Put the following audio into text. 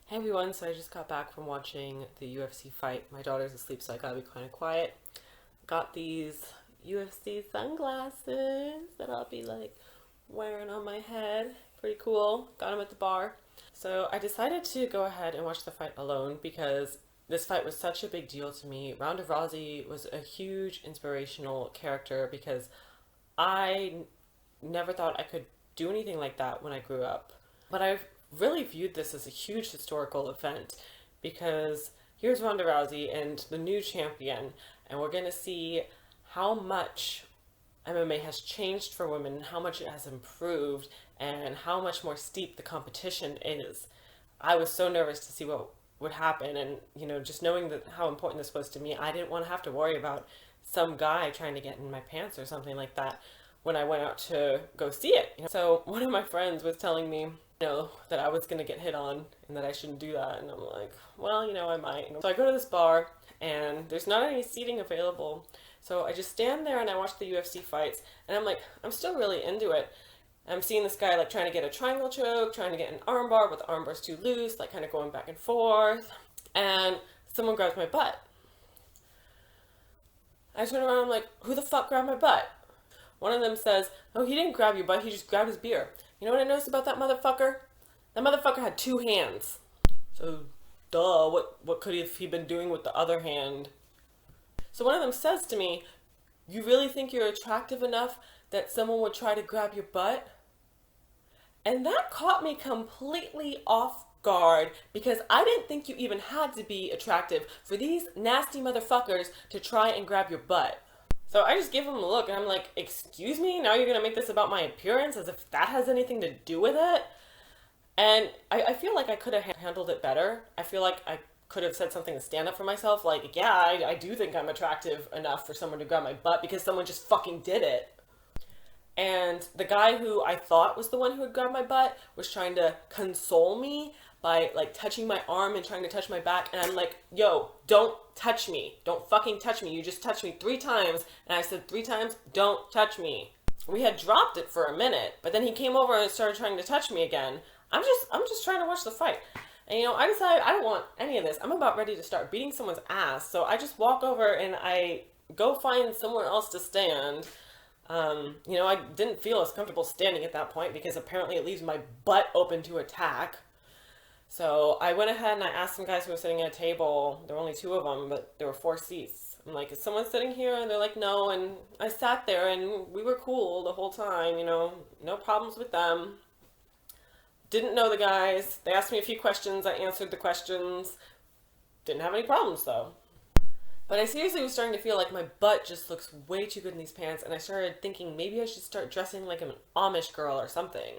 Hey everyone, so I just got back from watching the UFC fight. My daughter's asleep, so I gotta be kind of quiet. Got these UFC sunglasses that I'll be like wearing on my head. Pretty cool. Got them at the bar. So I decided to go ahead and watch the fight alone because this fight was such a big deal to me. Ronda Rousey was a huge inspirational character because I never thought I could do anything like that when I grew up. But I really viewed this as a huge historical event because here's Ronda Rousey and the new champion, and we're going to see how much MMA has changed for women, how much it has improved, and how much more steep the competition is. I was so nervous to see what would happen, and just knowing that how important this was to me, I didn't want to have to worry about some guy trying to get in my pants or something like that when I went out to go see it. So one of my friends was telling me, that I was going to get hit on and that I shouldn't do that. And I'm like, well, I might. So I go to this bar and there's not any seating available. So I just stand there and I watch the UFC fights and I'm like, I'm still really into it. I'm seeing this guy like trying to get a triangle choke, trying to get an armbar, but the armbar's too loose, like kind of going back and forth. And someone grabs my butt. I turn around and I'm like, who the fuck grabbed my butt? One of them says, oh, he didn't grab your butt, he just grabbed his beer. You know what I noticed about that motherfucker? That motherfucker had two hands. So, duh, what could he been doing with the other hand? So one of them says to me, you really think you're attractive enough that someone would try to grab your butt? And that caught me completely off guard because I didn't think you even had to be attractive for these nasty motherfuckers to try and grab your butt. So I just give him a look and I'm like, excuse me? Now you're going to make this about my appearance as if that has anything to do with it? And I feel like I could have handled it better. I feel like I could have said something to stand up for myself. Like, yeah, I do think I'm attractive enough for someone to grab my butt because someone just fucking did it. And the guy who I thought was the one who had grabbed my butt was trying to console me by like touching my arm and trying to touch my back. And I'm like, yo, don't touch me. Don't fucking touch me. You just touched me 3 times. And I said 3 times, don't touch me. We had dropped it for a minute, but then he came over and started trying to touch me again. I'm just trying to watch the fight. And I decided I don't want any of this. I'm about ready to start beating someone's ass. So I just walk over and I go find somewhere else to stand. I didn't feel as comfortable standing at that point because apparently it leaves my butt open to attack. So I went ahead and I asked some guys who were sitting at a table. There were only 2 of them, but there were 4 seats. I'm like, is someone sitting here? And they're like, no. And I sat there and we were cool the whole time, no problems with them. Didn't know the guys. They asked me a few questions. I answered the questions. Didn't have any problems though. But I seriously was starting to feel like my butt just looks way too good in these pants. And I started thinking maybe I should start dressing like an Amish girl or something.